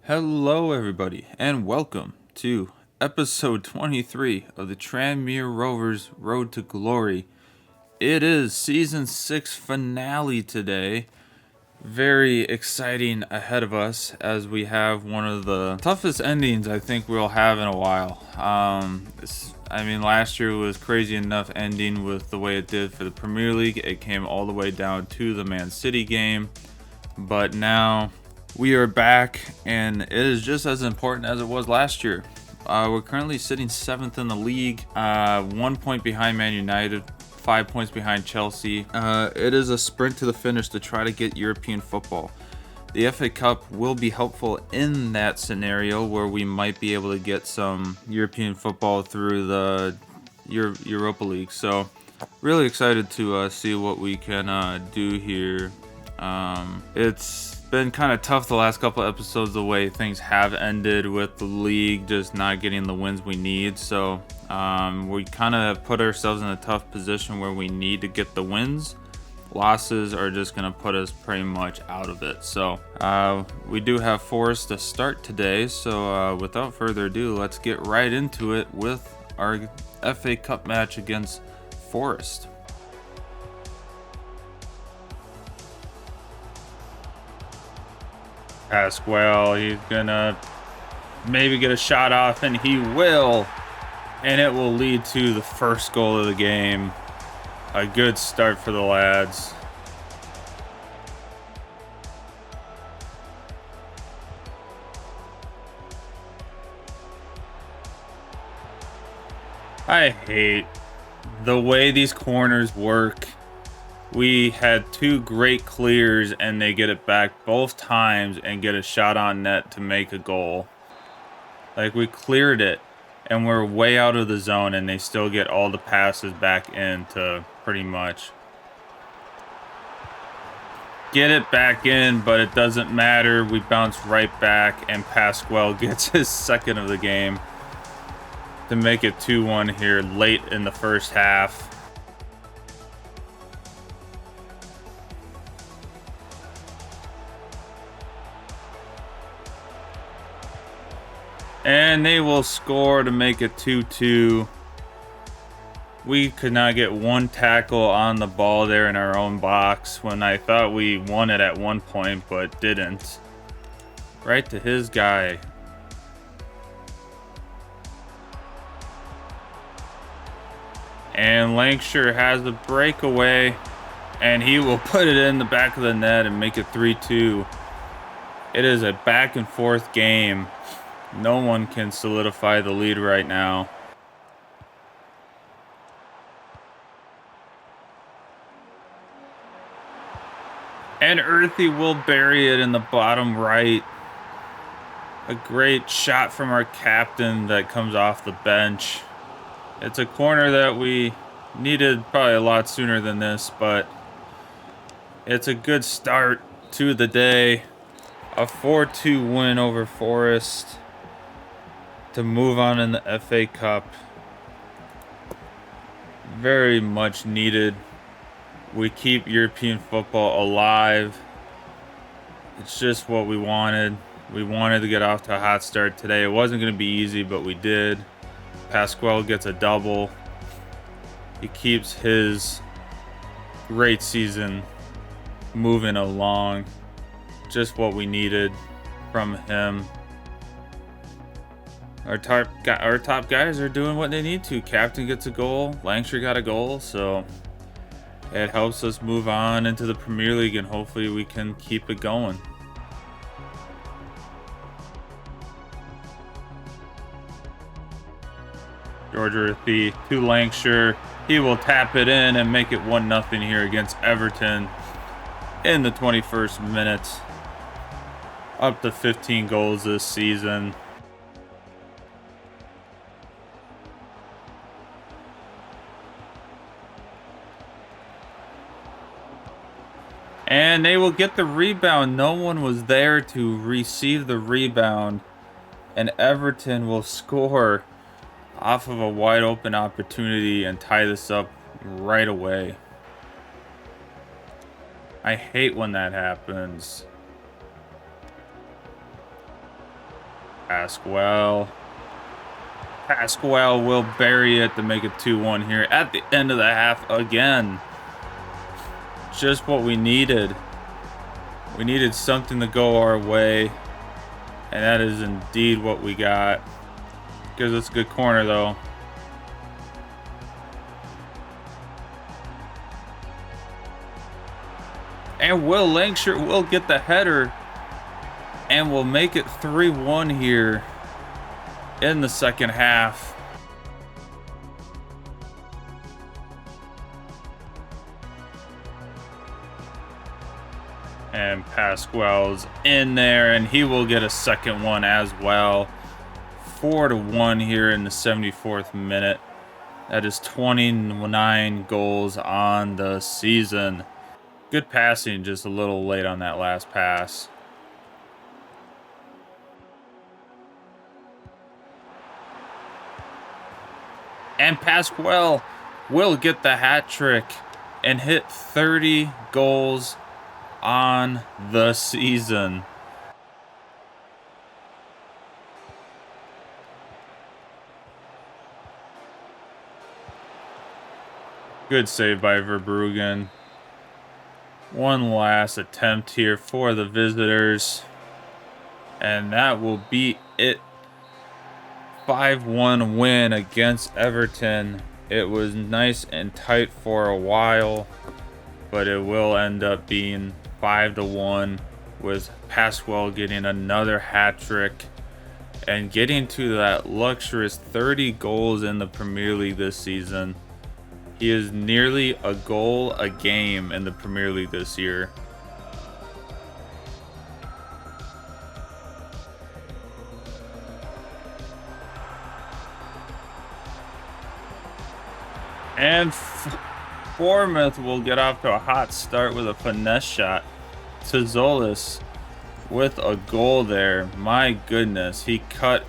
Hello, everybody, and welcome to episode 23 of the Tranmere Rovers Road to Glory. It is season 6 finale today. Very exciting ahead of us as we have one of the toughest endings I think we'll have in a while. Last year was crazy enough ending with the way it did for the Premier League. It came all the way down to the Man City game, but now we are back, and it is just as important as it was last year. We're currently sitting 7th in the league, 1 point behind Man United, 5 points behind Chelsea. It is a sprint to the finish to try to get European football. The FA Cup will be helpful in that scenario where we might be able to get some European football through the Europa League. So really excited to see what we can do here. It's been kind of tough the last couple episodes, the way things have ended with the league just not getting the wins we need. So we kind of put ourselves in a tough position where we need to get the wins. Losses are just going to put us pretty much out of it. So we do have Forest to start today. So without further ado, let's get right into it with our FA Cup match against Forest. Pasquale, he's gonna maybe get a shot off, and he will, and it will lead to the first goal of the game. A good start for the lads. I hate the way these corners work. We had two great clears, and they get it back both times and get a shot on net to make a goal. Like, we cleared it, and we're way out of the zone, and they still get all the passes back in to pretty much get it back in, but it doesn't matter. We bounce right back, and Pasquale gets his second of the game to make it 2-1 here late in the first half. And they will score to make it 2-2. We could not get one tackle on the ball there in our own box when I thought we won it at one point, but didn't. Right to his guy. And Lancashire has the breakaway, and he will put it in the back of the net and make it 3-2. It is a back and forth game. No one can solidify the lead right now. And Earthy will bury it in the bottom right. A great shot from our captain that comes off the bench. It's a corner that we needed probably a lot sooner than this, but it's a good start to the day. A 4-2 win over Forest to move on in the FA Cup. Very much needed. We keep European football alive. It's just what we wanted. We wanted to get off to a hot start today. It wasn't going to be easy, but we did. Pasquale gets a double. He keeps his great season moving along. Just what we needed from him. Our top guys are doing what they need to. Captain gets a goal. Lancashire got a goal. So it helps us move on into the Premier League, and hopefully we can keep it going. George Earthy to Lancashire. He will tap it in and make it 1-0 here against Everton in the 21st minute. Up to 15 goals this season. And they will get the rebound. No one was there to receive the rebound. And Everton will score off of a wide open opportunity and tie this up right away. I hate when that happens. Pasquale. Pasquale will bury it to make it 2-1 here at the end of the half again. Just what we needed. We needed something to go our way, and that is indeed what we got. Gives us a good corner, though. And Will Lankshire will get the header, and we'll make it 3-1 here in the second half. And Pasquale's in there, and he will get a second one as well. 4-1 here in the 74th minute. That is 29 goals on the season. Good passing, just a little late on that last pass. And Pasquale will get the hat trick and hit 30 goals on the season. Good save by Verbruggen. One last attempt here for the visitors. And that will be it. 5-1 win against Everton. It was nice and tight for a while, but it will end up being 5-1 with Pasquale getting another hat trick and getting to that luxurious 30 goals in the Premier League this season. He is nearly a goal a game in the Premier League this year. And Bournemouth will get off to a hot start with a finesse shot. Tzolis with a goal there. My goodness, he cut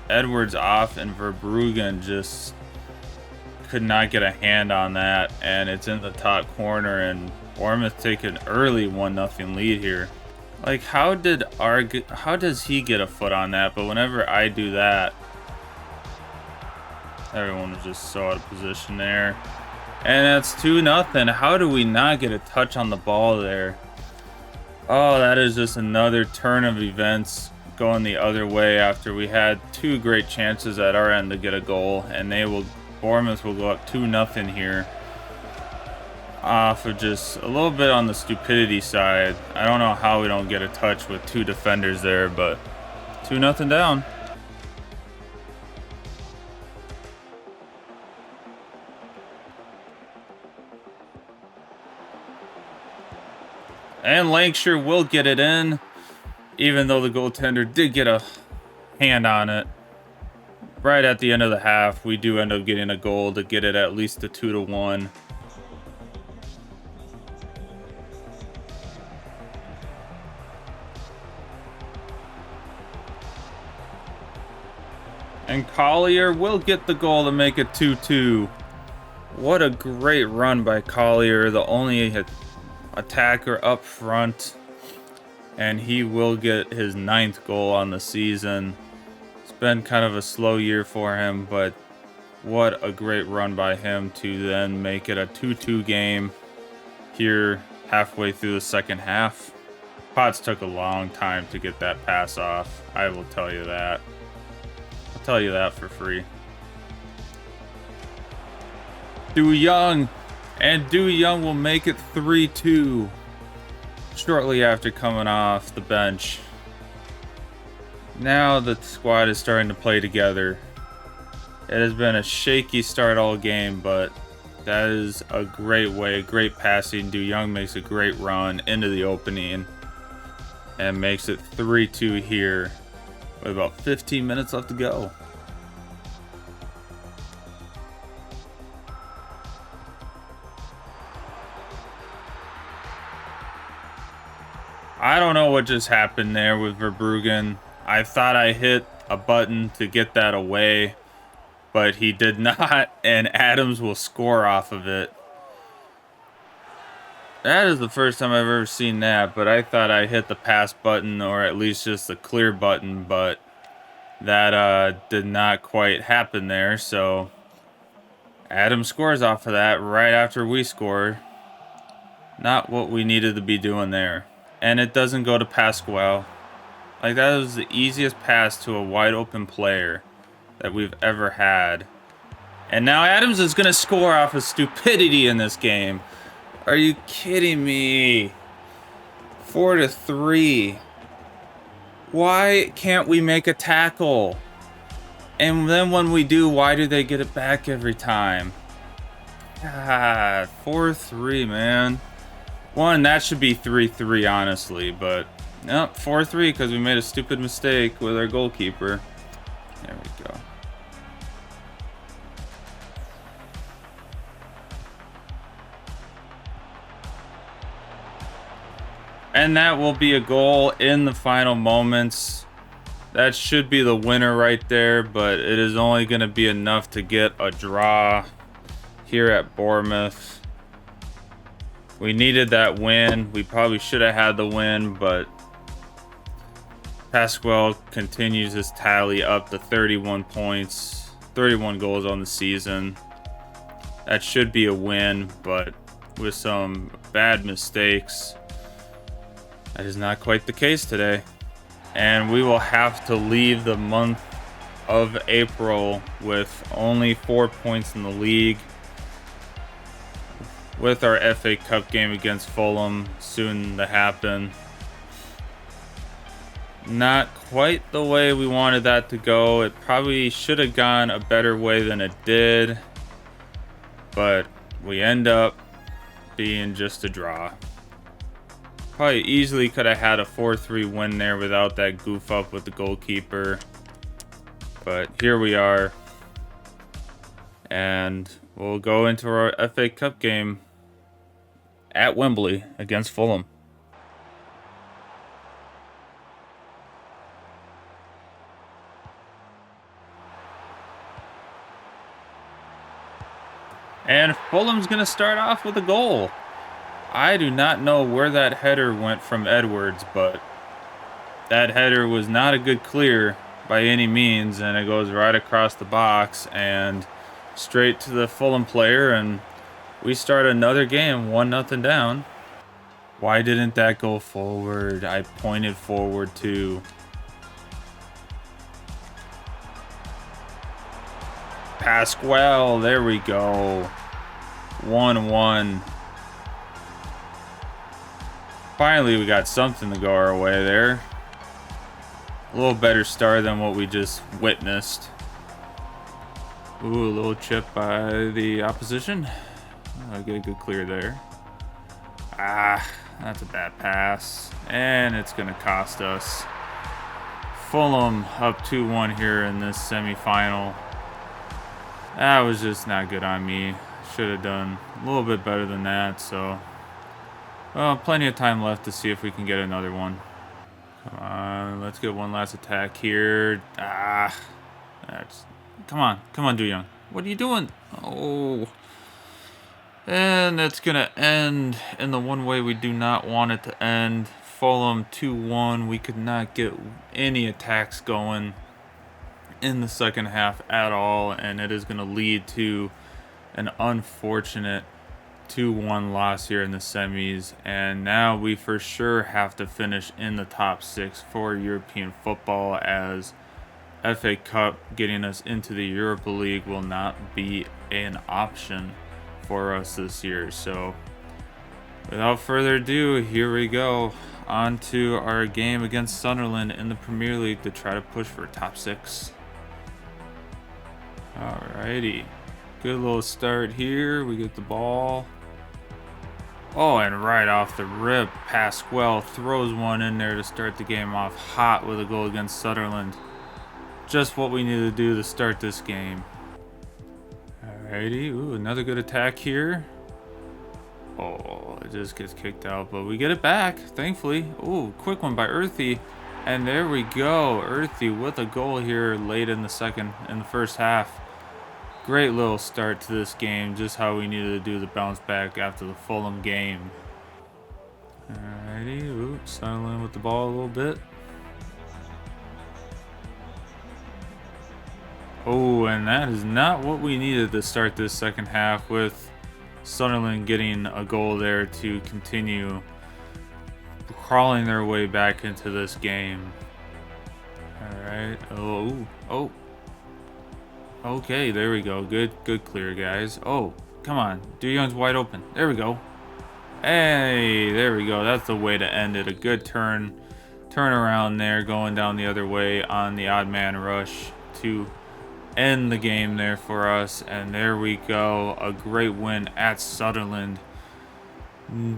Edwards off, and Verbruggen just could not get a hand on that, and it's in the top corner, and Bournemouth take an early 1-0 lead here. Like, how does he get a foot on that? But whenever I do that, everyone was just so out of position there. And that's 2-0. How do we not get a touch on the ball there? Oh, that is just another turn of events going the other way after we had two great chances at our end to get a goal, and Bournemouth will go up 2-0 here. Off of just a little bit on the stupidity side. I don't know how we don't get a touch with two defenders there, but 2-0 down. And Lancashire will get it in, even though the goaltender did get a hand on it. Right at the end of the half, we do end up getting a goal to get it at least to 2-1. And Collier will get the goal to make it 2-2. What a great run by Collier, the only attacker up front. And he will get his 9th goal on the season. It's been kind of a slow year for him, but what a great run by him to then make it a 2-2 game here halfway through the second half. Potts took a long time to get that pass off. I will tell you that. I'll tell you that for free. Du Young. And Du Young will make it 3-2 shortly after coming off the bench. Now the squad is starting to play together. It has been a shaky start all game, but that is a great way, great passing. Du Young makes a great run into the opening and makes it 3-2 here with about 15 minutes left to go. I don't know what just happened there with Verbruggen. I thought I hit a button to get that away, but he did not, and Adams will score off of it. That is the first time I've ever seen that, but I thought I hit the pass button or at least just the clear button, but that did not quite happen there. So Adam scores off of that right after we scored. Not what we needed to be doing there. And it doesn't go to Pasquale. Like, that was the easiest pass to a wide open player that we've ever had. And now Adams is going to score off of stupidity in this game. Are you kidding me? 4-3. Why can't we make a tackle? And then when we do, why do they get it back every time? God, 4-3, man. One, that should be 3-3, honestly, but nope, 4-3 because we made a stupid mistake with our goalkeeper. There we go. And that will be a goal in the final moments. That should be the winner right there, but it is only going to be enough to get a draw here at Bournemouth. We needed that win. We probably should have had the win, but Pasquale continues his tally up to 31 points, 31 goals on the season. That should be a win, but with some bad mistakes, that is not quite the case today. And we will have to leave the month of April with only 4 points in the league, with our FA Cup game against Fulham soon to happen. Not quite the way we wanted that to go. It probably should have gone a better way than it did, but we end up being just a draw. Probably easily could have had a 4-3 win there without that goof up with the goalkeeper. But here we are. And we'll go into our FA Cup game at Wembley against Fulham. And Fulham's going to start off with a goal. I do not know where that header went from Edwards, but that header was not a good clear by any means, and it goes right across the box and straight to the Fulham player, and we start another game 1-0 down. Why didn't that go forward? I pointed forward too. Pasquale, there we go. 1-1. Finally, we got something to go our way there. A little better start than what we just witnessed. Ooh, a little chip by the opposition. I'll get a good clear there. That's a bad pass. And it's going to cost us. Fulham up 2-1 here in this semifinal. That was just not good on me. Should have done a little bit better than that, so... Well, plenty of time left to see if we can get another one. Come on, let's get one last attack here. Come on, Du Young. What are you doing? Oh. And it's going to end in the one way we do not want it to end. Fulham 2-1. We could not get any attacks going in the second half at all, and it is going to lead to an unfortunate 2-1 loss here in the semis, and now we for sure have to finish in the top 6 for European football, as FA Cup getting us into the Europa League will not be an option for us this year. So without further ado, here we go on to our game against Sunderland in the Premier League to try to push for top 6. Alrighty, good little start here. We get the ball. Oh, and right off the rip, Pasquale throws one in there to start the game off hot with a goal against Sunderland. Just what we needed to do to start this game. Alrighty, ooh, another good attack here. Oh, it just gets kicked out, but we get it back, thankfully. Ooh, quick one by Earthy. And there we go, Earthy with a goal here late in the first half. Great little start to this game, just how we needed to do the bounce back after the Fulham game. Alrighty, ooh, Sunderland with the ball a little bit. Oh, and that is not what we needed to start this second half, with Sunderland getting a goal there to continue crawling their way back into this game. Alright, oh. Okay, there we go. Good clear, guys. Oh, come on. Du Young's wide open. There we go. Hey, there we go. That's the way to end it. A good turn around there, going down the other way on the odd man rush to end the game there for us. And there we go. A great win at Sunderland.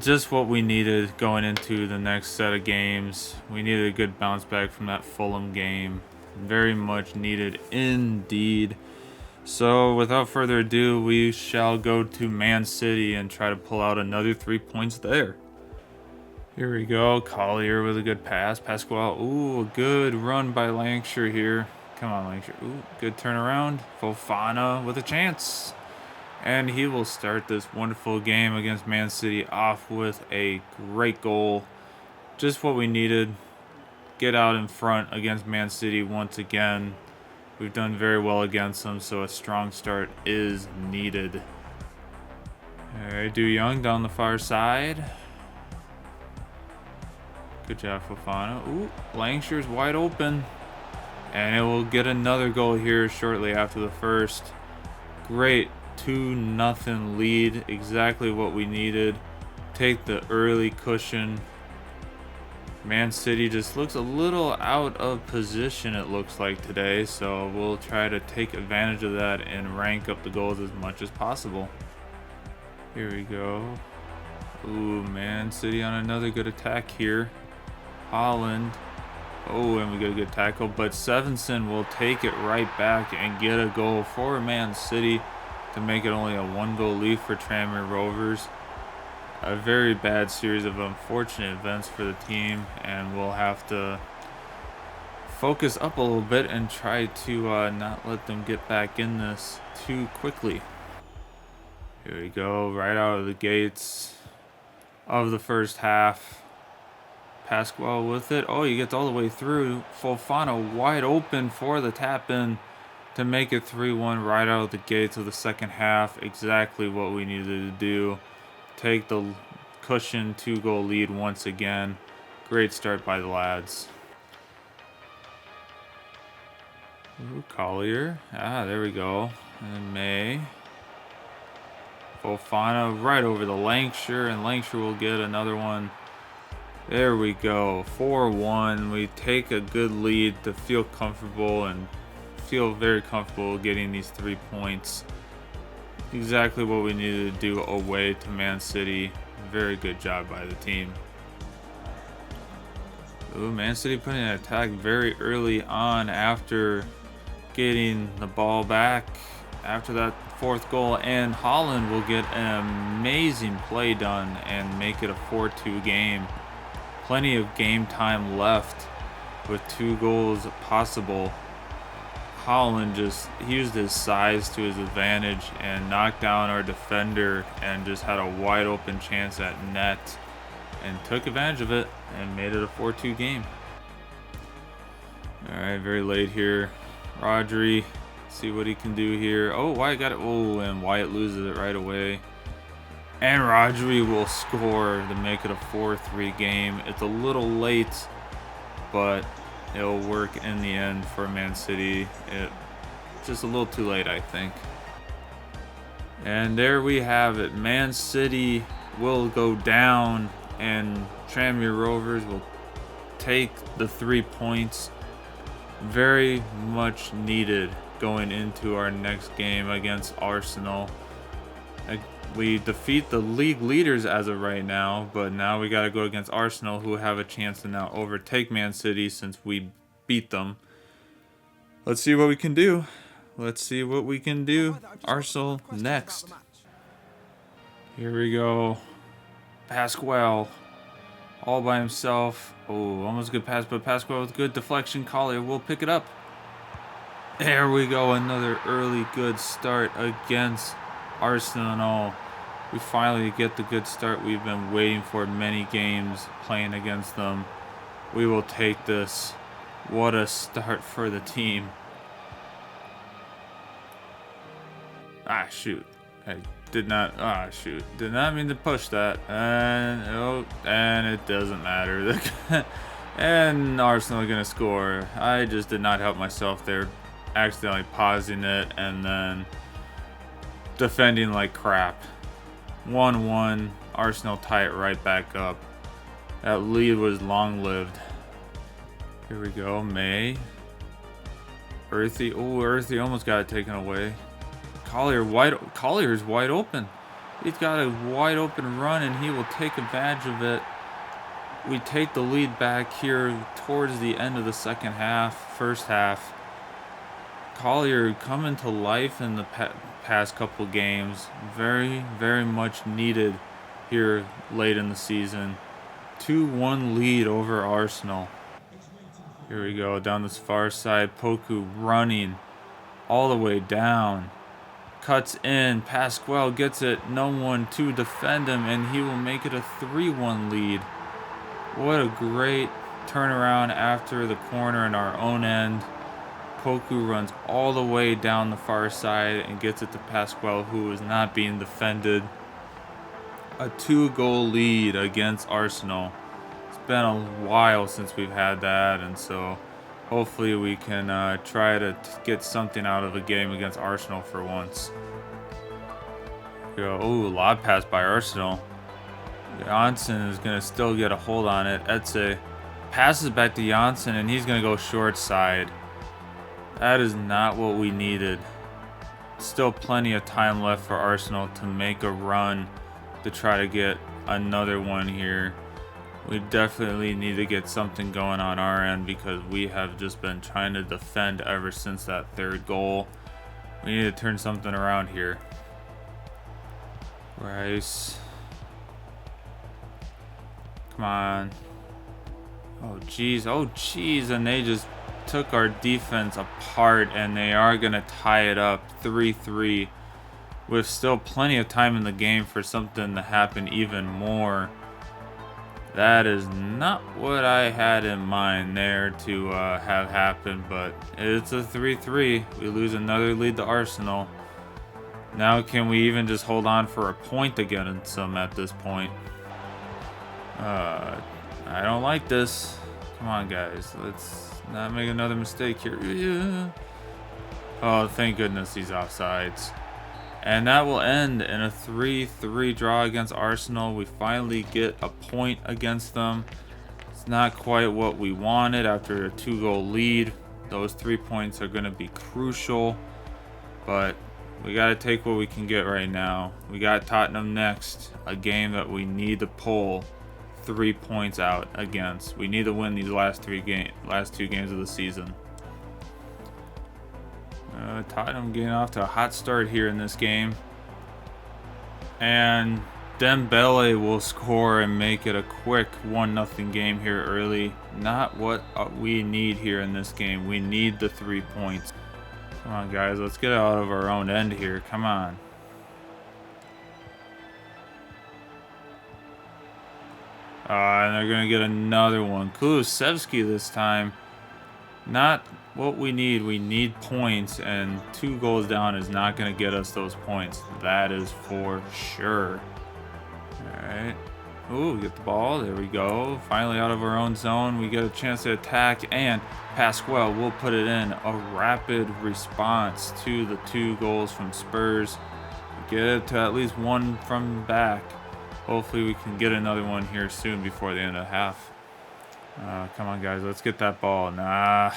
Just what we needed going into the next set of games. We needed a good bounce back from that Fulham game. Very much needed indeed. So without further ado, we shall go to Man City and try to pull out another 3 points there. Here we go. Collier with a good pass. Pasquale. Ooh, a good run by Lancashire here. Come on, Lancashire. Ooh, good turnaround. Fofana with a chance. And he will start this wonderful game against Man City off with a great goal. Just what we needed. Get out in front against Man City once again. We've done very well against them, so a strong start is needed. Alright, Du Young down the far side. Good job, Fofana. Ooh, Lancashire's wide open. And it will get another goal here shortly after the first. Great 2-0 lead. Exactly what we needed. Take the early cushion. Man City just looks a little out of position, it looks like, today, so we'll try to take advantage of that and rank up the goals as much as possible. Here we go. Ooh, Man City on another good attack here. Holland. Oh, and we get a good tackle, but Sevenson will take it right back and get a goal for Man City to make it only a 1-goal lead for Tranmere Rovers. A very bad series of unfortunate events for the team, and we'll have to focus up a little bit and try to not let them get back in this too quickly. Here we go, right out of the gates of the first half. Pasquale with it. Oh, he gets all the way through. Fofana wide open for the tap-in to make it 3-1 right out of the gates of the second half. Exactly what we needed to do. Take the cushion 2-goal lead once again. Great start by the lads. Ooh, Collier. Ah, there we go. And May. Fofana right over the Lancashire, and Lancashire will get another one. There we go. 4-1. We take a good lead to feel comfortable and feel very comfortable getting these 3 points. Exactly what we needed to do away to Man City. Very good job by the team. Ooh, Man City putting an attack very early on after getting the ball back after that 4th goal, and Holland will get an amazing play done and make it a 4-2 game. Plenty of game time left with 2 goals possible. Holland just used his size to his advantage and knocked down our defender and just had a wide open chance at net and took advantage of it and made it a 4-2 game. Alright, very late here. Rodri, see what he can do here. Oh, Wyatt got it. Oh, and Wyatt loses it right away. And Rodri will score to make it a 4-3 game. It's a little late, but it'll work in the end for Man City. Just a little too late, I think. And there we have it. Man City will go down, and Tranmere Rovers will take the 3 points. Very much needed going into our next game against Arsenal. We defeat the league leaders as of right now, but now we got to go against Arsenal, who have a chance to now overtake Man City since we beat them. Let's see what we can do. Let's see what we can do. Arsenal next. Here we go. Pasquale all by himself. Oh, almost a good pass, but Pasquale with good deflection. Collier will pick it up. There we go. Another early good start against Arsenal. We finally get the good start we've been waiting for many games playing against them. We will take this. What a start for the team. Ah, shoot. I did not. Ah, shoot. Did not mean to push that. And it doesn't matter. And Arsenal are going to score. I just did not help myself there. Accidentally pausing it and then defending like crap. 1-1. Arsenal tie it right back up. That lead was long-lived. Here we go. May. Earthy. Oh, Earthy almost got it taken away. Collier's wide open. He's got a wide open run and he will take advantage of it. We take the lead back here towards the end of the second half, first half. Collier coming to life in the past couple games. Very, very much needed here late in the season. 2-1 lead over Arsenal. Here we go, down this far side. Poku running all the way down. Cuts in. Pasquale gets it. No one to defend him, and he will make it a 3-1 lead. What a great turnaround after the corner in our own end. Poku runs all the way down the far side and gets it to Pasquale, who is not being defended. A 2-goal lead against Arsenal. It's been a while since we've had that, and so hopefully we can try to get something out of a game against Arsenal for once. Oh, lob pass by Arsenal. Janssen is going to still get a hold on it. Etze passes back to Janssen, and he's going to go short side. That is not what we needed. Still plenty of time left for Arsenal to make a run to try to get another one here. We definitely need to get something going on our end because we have just been trying to defend ever since that third goal. We need to turn something around here. Rice. Come on. Oh, jeez. Oh, jeez. And they just took our defense apart, and they are going to tie it up 3-3 with still plenty of time in the game for something to happen even more. That is not what I had in mind there to have happen, but it's a 3-3. We lose another lead to Arsenal. Now can we even just hold on for a point against them at this point? I don't like this. Come on, guys. Let's not make another mistake here. Yeah. Oh, thank goodness he's offsides. And that will end in a 3-3 draw against Arsenal. We finally get a point against them. It's not quite what we wanted after a 2-goal lead. Those 3 points are going to be crucial. But we got to take what we can get right now. We got Tottenham next. A game that we need to pull 3 points out against. We need to win these last two games of the season. Tottenham getting off to a hot start here in this game. And Dembele will score and make it a quick 1-0 game here early. Not what we need here in this game. We need the 3 points. Come on, guys. Let's get out of our own end here. Come on. And they're going to get another one. Kulusevski this time. Not what we need. We need points, and 2 goals down is not going to get us those points. That is for sure. All right. Ooh, get the ball. There we go. Finally out of our own zone. We get a chance to attack, and Pasquale will put it in. A rapid response to the 2 goals from Spurs. Get it to at least one from back. Hopefully we can get another one here soon before the end of the half. Come on, guys. Let's get that ball. Nah,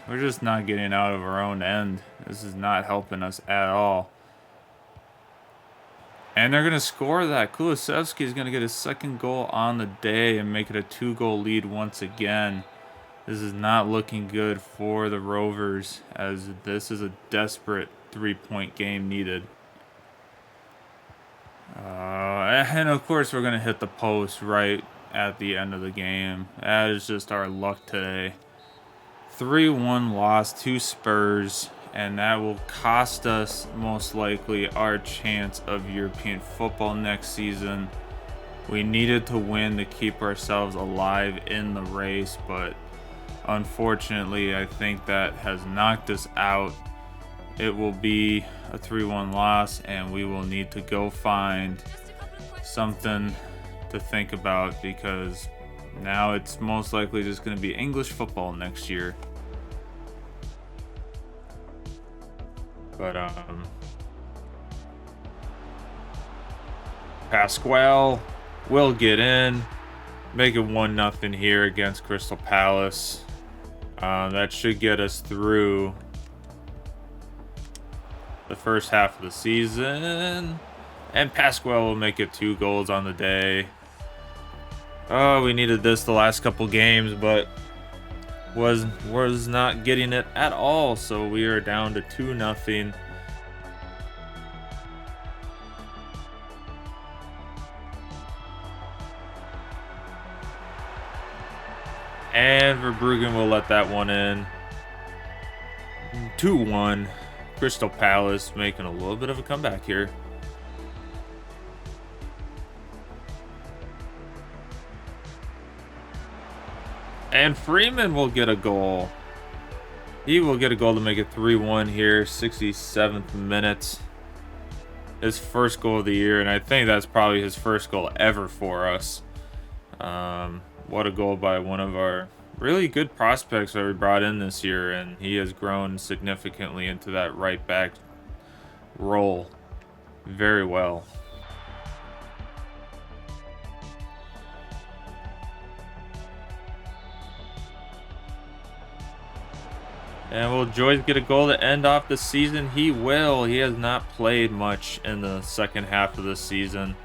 we're just not getting out of our own end. This is not helping us at all. And they're going to score that. Kulusevski is going to get his 2nd goal on the day and make it a 2-goal lead once again. This is not looking good for the Rovers, as this is a desperate 3-point game needed. And of course we're going to hit the post right at the end of the game. That is just our luck today. 3-1 loss to Spurs and that will cost us most likely our chance of European football next season. We needed to win to keep ourselves alive in the race, but unfortunately, I think that has knocked us out. It will be a 3-1 loss, and we will need to go find something to think about, because now it's most likely just going to be English football next year. But Pasquale will get in, make it 1-0 here against Crystal Palace. That should get us through the first half of the season. And Pasquale will make it 2 goals on the day. Oh, we needed this the last couple games, but was not getting it at all. So we are down to 2-0. And Verbruggen will let that one in. 2-1. Crystal Palace making a little bit of a comeback here. And Freeman will get a goal. He will get a goal to make it 3-1 here, 67th minute. His first goal of the year, and I think that's probably his first goal ever for us. What a goal by one of our really good prospects that we brought in this year, and he has grown significantly into that right back role very well. And will Joyce get a goal to end off the season? He will. He has not played much in the second half of the season,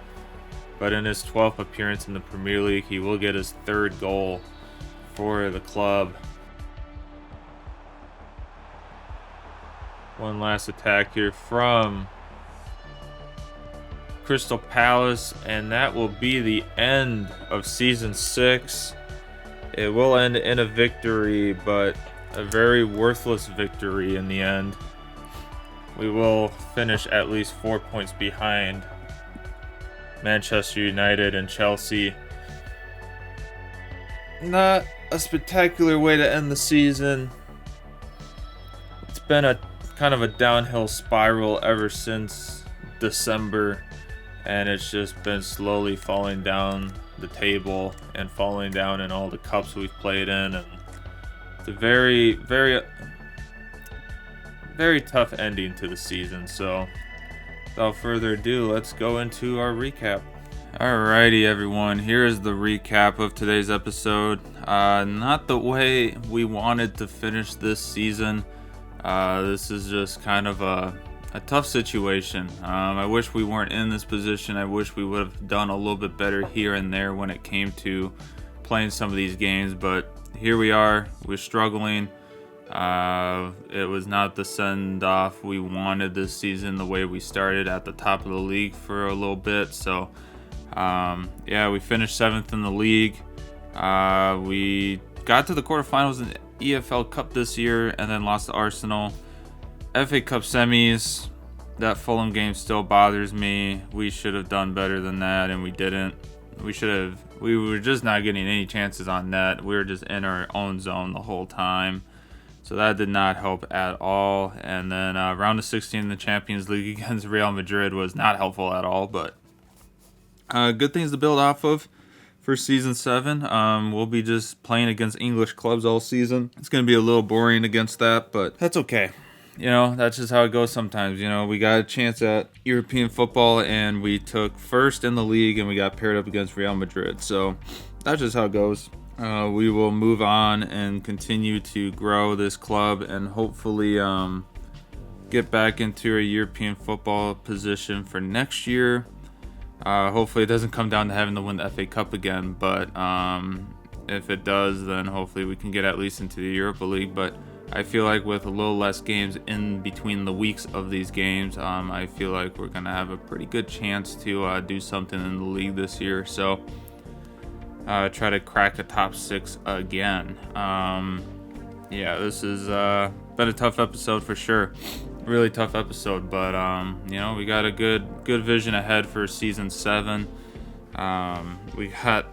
but in his 12th appearance in the Premier League, he will get his 3rd goal for the club. One last attack here from Crystal Palace, and that will be the end of season 6. It will end in a victory, but a very worthless victory in the end. We will finish at least 4 points behind Manchester United and Chelsea. Not a spectacular way to end the season. It's been a kind of a downhill spiral ever since December, and it's just been slowly falling down the table and falling down in all the cups we've played in, and it's a very, very, very tough ending to the season. So without further ado, let's go into our recap. Alrighty, everyone, here is the recap of today's episode. Not the way we wanted to finish this season. This is just kind of a tough situation. I wish we weren't in this position. I wish we would have done a little bit better here and there when it came to playing some of these games, but here we are. We're struggling. It was not the send-off we wanted this season, the way we started at the top of the league for a little bit. So yeah, we finished 7th in the league. We got to the quarterfinals in the EFL Cup this year and then lost to Arsenal. FA Cup semis, that Fulham game still bothers me. We should have done better than that, and we didn't. We were just not getting any chances on net. We were just in our own zone the whole time. So that did not help at all. And then round of 16 in the Champions League against Real Madrid was not helpful at all. But good things to build off of for season 7. We'll be just playing against English clubs all season. It's going to be a little boring against that, but that's okay. You know, that's just how it goes sometimes. You know, we got a chance at European football, and we took first in the league, and we got paired up against Real Madrid. So that's just how it goes. We will move on and continue to grow this club and hopefully get back into a European football position for next year. Hopefully it doesn't come down to having to win the FA Cup again, but if it does, then hopefully we can get at least into the Europa League. But I feel like with a little less games in between the weeks of these games, I feel like we're going to have a pretty good chance to do something in the league this year. So try to crack the top 6 again. Yeah, this is been a tough episode for sure. Really tough episode, but you know, we got a good vision ahead for season 7. We got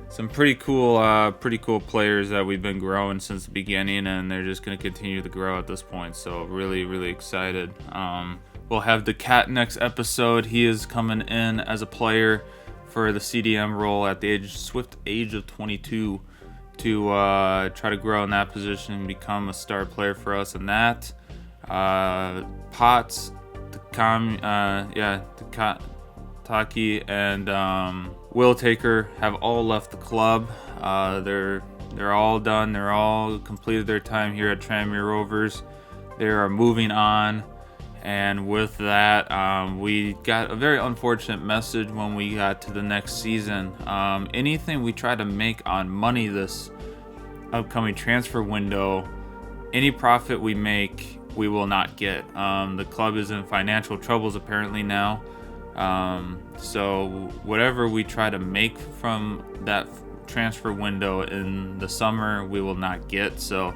some pretty cool players that we've been growing since the beginning, and they're just going to continue to grow at this point. So really excited. We'll have the Cat next episode. He is coming in as a player for the CDM role at the swift age of 22 to try to grow in that position and become a star player for us in that. Potts, Taki, and Will Taker have all left the club. They're all done. They're all completed their time here at Tranmere Rovers. They are moving on. And with that, we got a very unfortunate message when we got to the next season. Anything we try to make on money this upcoming transfer window, any profit we make, we will not get. The club is in financial troubles apparently now. So whatever we try to make from that transfer window in the summer, we will not get. So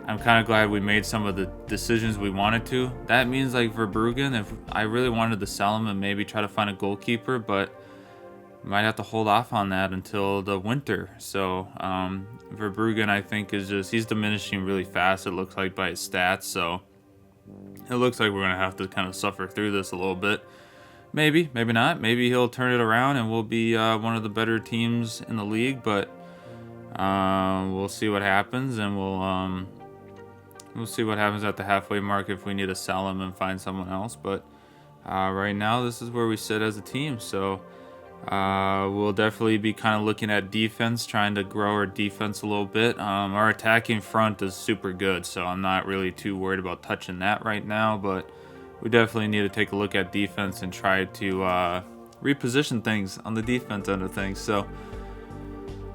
I'm kind of glad we made some of the decisions we wanted to. That means like Verbruggen, if I really wanted to sell him and maybe try to find a goalkeeper, but might have to hold off on that until the winter. So Verbruggen, I think, he's diminishing really fast, it looks like, by his stats. So it looks like we're going to have to kind of suffer through this a little bit. Maybe not. Maybe he'll turn it around and we'll be one of the better teams in the league. But we'll see what happens, and we'll see what happens at the halfway mark if we need to sell him and find someone else. But right now, this is where we sit as a team. So we'll definitely be kind of looking at defense, trying to grow our defense a little bit. Our attacking front is super good, so I'm not really too worried about touching that right now. But we definitely need to take a look at defense and try to reposition things on the defense end of things. So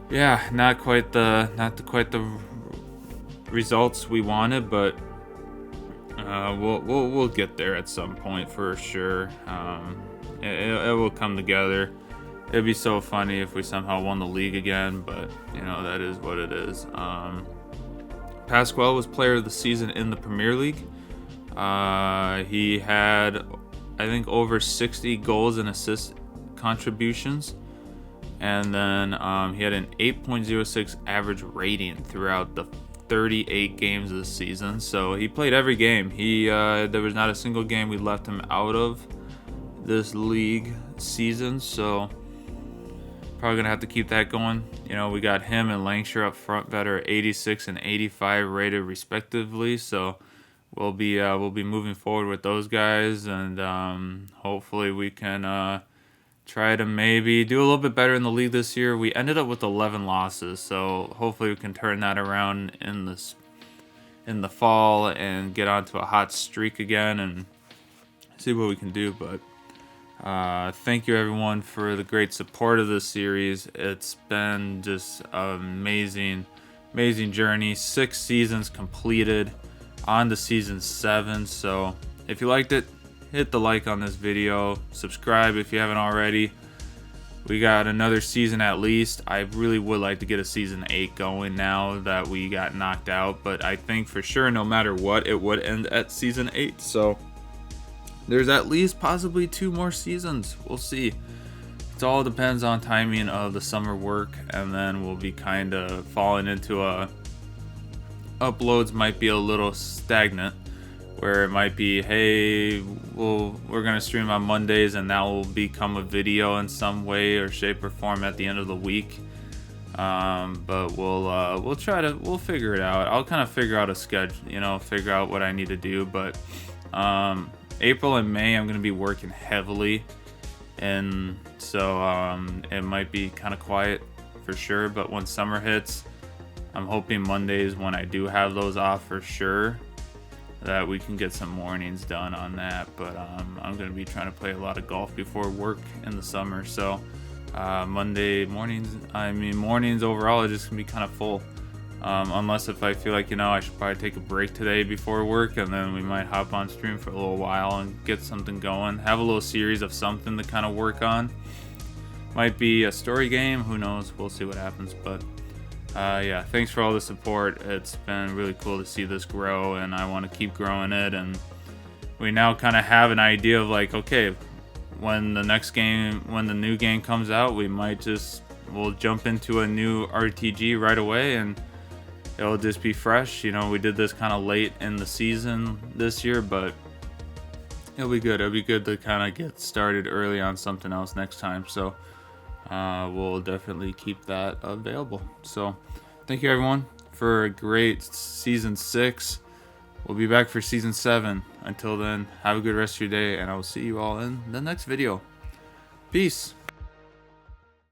yeah, not quite the results we wanted, but we'll get there at some point for sure. It will come together. It'd be so funny if we somehow won the league again, but you know, that is what it is. Pasquale was player of the season in the Premier League. He had, I think, over 60 goals and assist contributions, and then he had an 8.06 average rating throughout the 38 games of the season. So he played every game. There was not a single game we left him out of this league season, so probably gonna have to keep that going. You know, we got him and Lancashire up front that are 86 and 85 rated respectively, so we'll be moving forward with those guys, and hopefully we can try to maybe do a little bit better in the league this year. We ended up with 11 losses, so hopefully we can turn that around in the fall and get onto a hot streak again and see what we can do. But thank you everyone for the great support of this series. It's been just an amazing journey. 6 seasons completed, on to season 7. So if you liked it, hit the like on this video, subscribe if you haven't already. We got another season at least. I really would like to get a season 8 going now that we got knocked out, but I think for sure no matter what, it would end at season 8. So there's at least possibly 2 more seasons. We'll see. It all depends on timing of the summer work, and then we'll be kind of falling into uploads might be a little stagnant, where it might be, hey, we're gonna stream on Mondays and that will become a video in some way or shape or form at the end of the week. But we'll figure it out. I'll kind of figure out a schedule, figure out what I need to do. But April and May I'm gonna be working heavily, and so it might be kind of quiet for sure. But when summer hits, I'm hoping Mondays, when I do have those off for sure, that we can get some mornings done on that. But I'm going to be trying to play a lot of golf before work in the summer. So Monday mornings, mornings overall are just going to be kind of full. Unless if I feel like, I should probably take a break today before work, and then we might hop on stream for a little while and get something going. Have a little series of something to kind of work on. Might be a story game, who knows, we'll see what happens. But Yeah, thanks for all the support. It's been really cool to see this grow, and I want to keep growing it. And we now kind of have an idea of like, okay, when the new game comes out, we'll jump into a new RTG right away, and it'll just be fresh. You know, we did this kind of late in the season this year, but it'll be good. It'll be good to kind of get started early on something else next time. So we'll definitely keep that available. So thank you everyone for a great season 6. We'll be back for season 7. Until then, have a good rest of your day, and I will see you all in the next video. Peace.